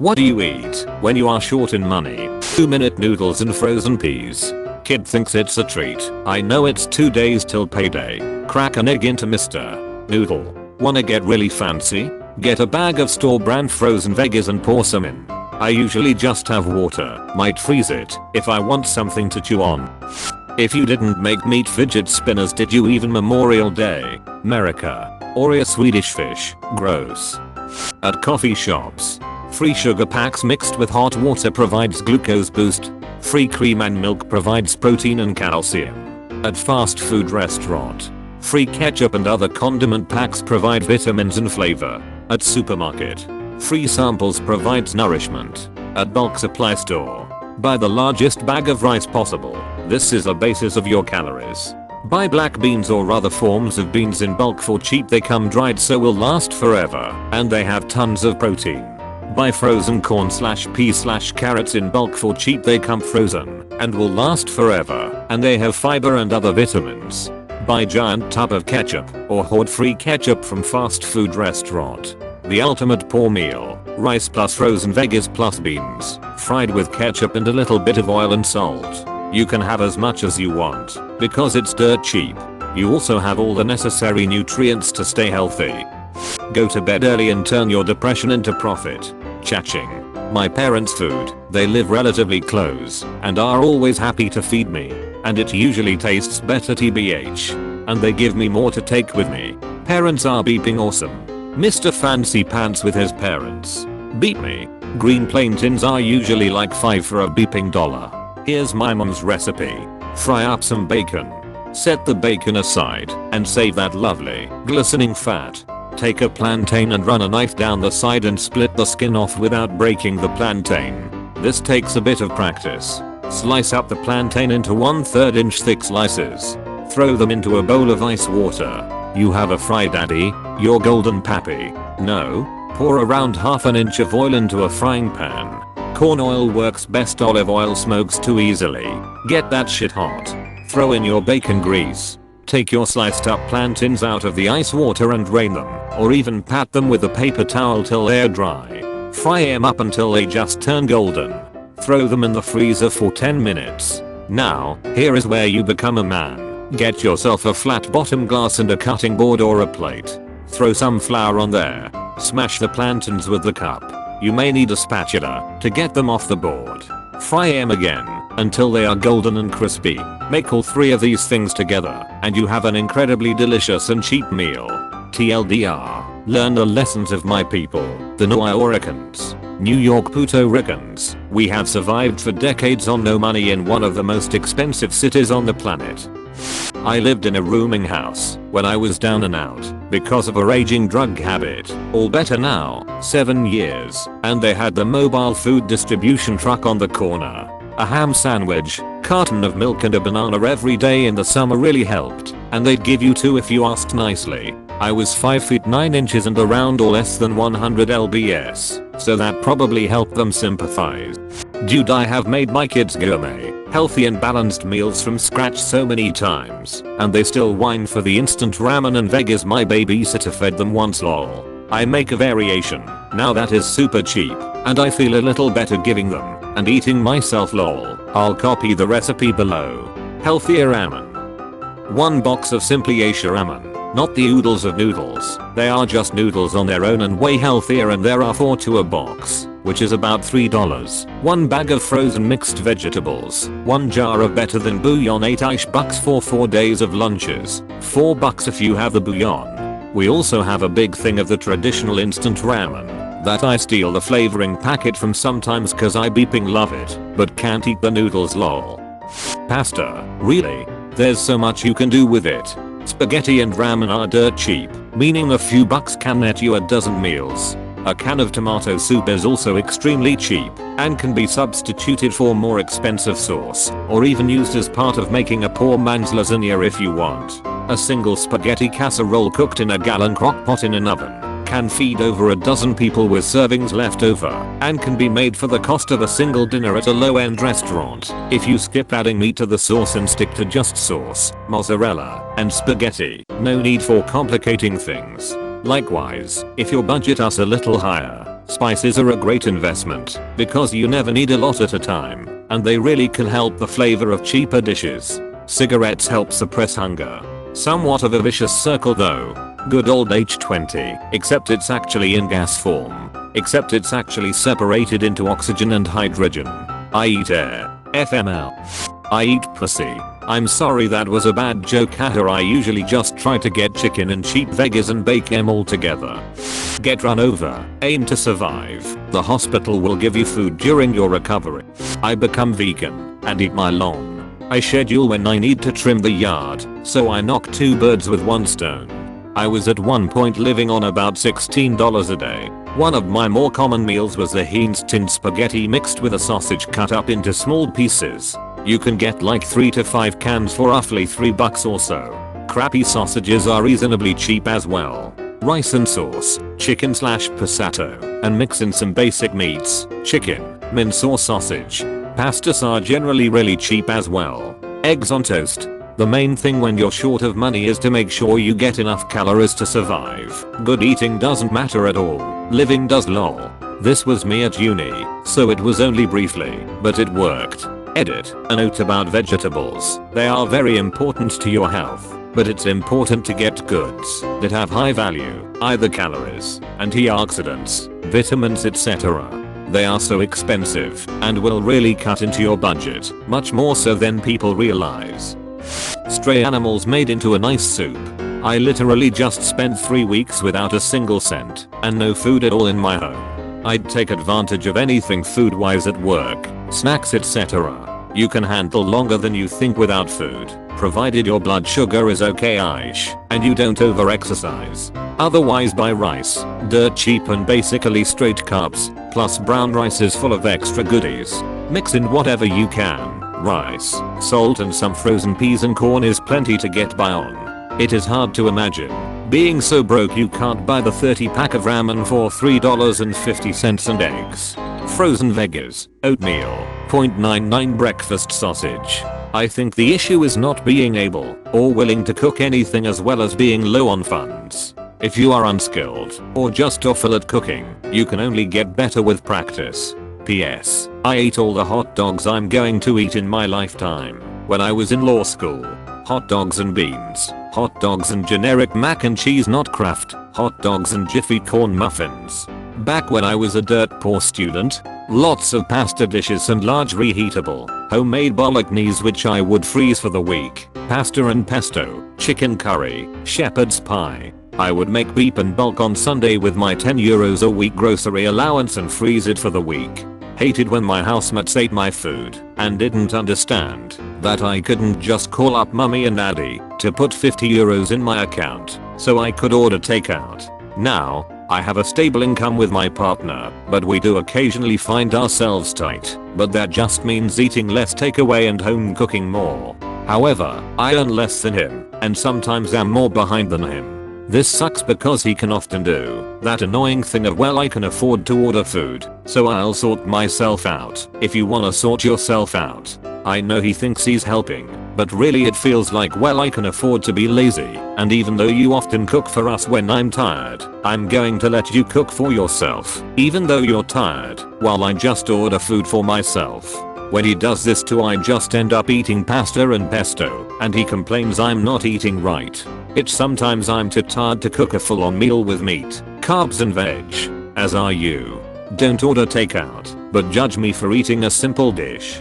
What do you eat when you are short in money? 2-minute noodles and frozen peas. Kid thinks it's a treat. I know it's 2 days till payday. Crack an egg into Mr. Noodle. Wanna get really fancy? Get a bag of store brand frozen veggies and pour some in. I usually just have water, might freeze it if I want something to chew on. If you didn't make meat fidget spinners, did you even Memorial Day, America? Or a Swedish fish? Gross. At coffee shops. Free sugar packs mixed with hot water provides glucose boost. Free cream and milk provides protein and calcium. At fast food restaurant. Free ketchup and other condiment packs provide vitamins and flavor. At supermarket. Free samples provides nourishment. At bulk supply store. Buy the largest bag of rice possible. This is the basis of your calories. Buy black beans or other forms of beans in bulk for cheap. They come dried so will last forever, and they have tons of protein. Buy frozen corn/peas/carrots in bulk for cheap. They come frozen and will last forever, and they have fiber and other vitamins. Buy giant tub of ketchup or hoard free ketchup from fast food restaurant. The ultimate poor meal. Rice plus frozen veggies plus beans, fried with ketchup and a little bit of oil and salt. You can have as much as you want because it's dirt cheap. You also have all the necessary nutrients to stay healthy. Go to bed early and turn your depression into profit. Cha-ching. My parents' food, they live relatively close and are always happy to feed me. And it usually tastes better tbh. And they give me more to take with me. Parents are beeping awesome. Mr. Fancy Pants with his parents. Beat me. Green plain tins are usually like $5 for a beeping dollar. Here's my mom's recipe. Fry up some bacon. Set the bacon aside and save that lovely, glistening fat. Take a plantain and run a knife down the side and split the skin off without breaking the plantain. This takes a bit of practice. Slice up the plantain into 1/3 inch thick slices. Throw them into a bowl of ice water. You have a fry daddy, your golden pappy. No, pour around 1/2 inch of oil into a frying pan. Corn oil works best, olive oil smokes too easily. Get that shit hot. Throw in your bacon grease. Take your sliced up plantains out of the ice water and drain them, or even pat them with a paper towel till they're dry. Fry them up until they just turn golden. Throw them in the freezer for 10 minutes. Now, here is where you become a man. Get yourself a flat bottom glass and a cutting board or a plate. Throw some flour on there. Smash the plantains with the cup. You may need a spatula to get them off the board. Fry them again until they are golden and crispy. Make all 3 of these things together and you have an incredibly delicious and cheap meal. TLDR. Learn the lessons of my people, the Nuyorican. New York Puerto Ricans. We have survived for decades on no money in one of the most expensive cities on the planet. I lived in a rooming house when I was down and out because of a raging drug habit. All better now, 7 years, and they had the mobile food distribution truck on the corner. A ham sandwich, carton of milk and a banana every day in the summer really helped, and they'd give you 2 if you asked nicely. I was 5 feet 9 inches and around or less than 100 lbs, so that probably helped them sympathize. Dude, I have made my kids gourmet, healthy and balanced meals from scratch so many times, and they still whine for the instant ramen and veggies my babysitter fed them once, lol. I make a variation, now that is super cheap, and I feel a little better giving them, and eating myself, lol. I'll copy the recipe below. Healthier ramen. 1 box of Simply Asia ramen. Not the oodles of noodles, they are just noodles on their own and way healthier, and there are 4 to a box, which is about $3. 1 bag of frozen mixed vegetables, 1 jar of better than bouillon, $8 for 4 days of lunches, $4 if you have the bouillon. We also have a big thing of the traditional instant ramen that I steal the flavoring packet from sometimes cause I beeping love it, but can't eat the noodles, lol. Pasta, really? There's so much you can do with it. Spaghetti and ramen are dirt cheap, meaning a few bucks can net you a dozen meals. A can of tomato soup is also extremely cheap and can be substituted for more expensive sauce or even used as part of making a poor man's lasagna if you want. A single spaghetti casserole cooked in a gallon crock pot in an oven can feed over a dozen people with servings left over and can be made for the cost of a single dinner at a low-end restaurant if you skip adding meat to the sauce and stick to just sauce, mozzarella, and spaghetti. No need for complicating things. Likewise, if your budget is a little higher, Spices are a great investment because you never need a lot at a time, and they really can help the flavor of cheaper dishes. Cigarettes help suppress hunger. Somewhat of a vicious circle though. Good old H20, except it's actually in gas form. Except it's actually separated into oxygen and hydrogen. I eat air. FML. I eat pussy. I'm sorry that was a bad joke haha. I usually just try to get chicken and cheap veggies and bake them all together. Get run over. Aim to survive. The hospital will give you food during your recovery. I become vegan and eat my lawn. I schedule when I need to trim the yard, so I knock 2 birds with 1 stone. I was at one point living on about $16 a day. One of my more common meals was the Heinz tinned spaghetti mixed with a sausage cut up into small pieces. You can get like 3 to 5 cans for roughly $3 or so. Crappy sausages are reasonably cheap as well. Rice and sauce, chicken/passato, and mix in some basic meats, chicken, mince or sausage. Pastas are generally really cheap as well. Eggs on toast. The main thing when you're short of money is to make sure you get enough calories to survive. Good eating doesn't matter at all. Living does lol. This was me at uni, so it was only briefly, but it worked. Edit. A note about vegetables. They are very important to your health, but it's important to get goods that have high value, either calories, antioxidants, vitamins etc. They are so expensive and will really cut into your budget, much more so than people realize. Stray animals made into a nice soup. I literally just spent 3 weeks without a single cent and no food at all in my home. I'd take advantage of anything food wise at work, snacks etc. You can handle longer than you think without food, provided your blood sugar is okay-ish and you don't over-exercise. Otherwise buy rice, dirt cheap and basically straight carbs, plus brown rice is full of extra goodies. Mix in whatever you can. Rice, salt and some frozen peas and corn is plenty to get by on. It is hard to imagine being so broke you can't buy the 30-pack of ramen for $3.50 and eggs. Frozen veggies, oatmeal, 0.99 breakfast sausage. I think the issue is not being able or willing to cook anything as well as being low on funds. If you are unskilled or just awful at cooking, you can only get better with practice. P.S. I ate all the hot dogs I'm going to eat in my lifetime when I was in law school. Hot dogs and beans, hot dogs and generic mac and cheese not Kraft, hot dogs and Jiffy corn muffins. Back when I was a dirt poor student, lots of pasta dishes and large reheatable, homemade bolognese which I would freeze for the week, pasta and pesto, chicken curry, shepherd's pie. I would make beef in bulk on Sunday with my €10 a week grocery allowance and freeze it for the week. Hated when my housemates ate my food and didn't understand that I couldn't just call up mummy and daddy to put €50 in my account so I could order takeout. Now, I have a stable income with my partner, but we do occasionally find ourselves tight, but that just means eating less takeaway and home cooking more. However, I earn less than him, and sometimes am more behind than him. This sucks because he can often do that annoying thing of well I can afford to order food, so I'll sort myself out. If you wanna sort yourself out. I know he thinks he's helping, but really it feels like well I can afford to be lazy, and even though you often cook for us when I'm tired, I'm going to let you cook for yourself, even though you're tired, while I just order food for myself. When he does this too I just end up eating pasta and pesto, and he complains I'm not eating right. It's sometimes I'm too tired to cook a full-on meal with meat, carbs and veg, as are you. Don't order takeout, but judge me for eating a simple dish.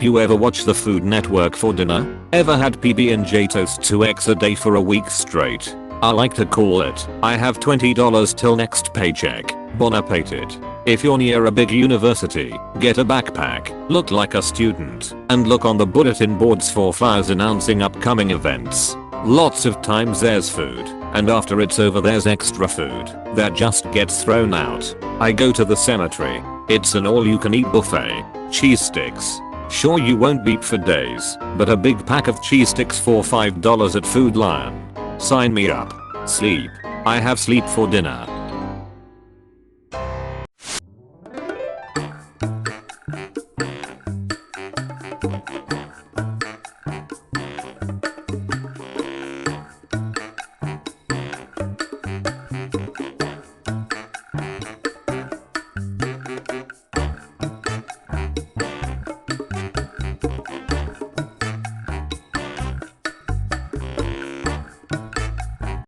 You ever watch the Food Network for dinner? Ever had PB&J toast 2x a day for a week straight? I like to call it, I have $20 till next paycheck. Bon appetit. If you're near a big university, get a backpack, look like a student, and look on the bulletin boards for flyers announcing upcoming events. Lots of times there's food, and after it's over there's extra food that just gets thrown out. I go to the cemetery. It's an all-you-can-eat buffet. Cheese sticks. Sure you won't beep for days, but a big pack of cheese sticks for $5 at Food Lion. Sign me up. Sleep. I have sleep for dinner.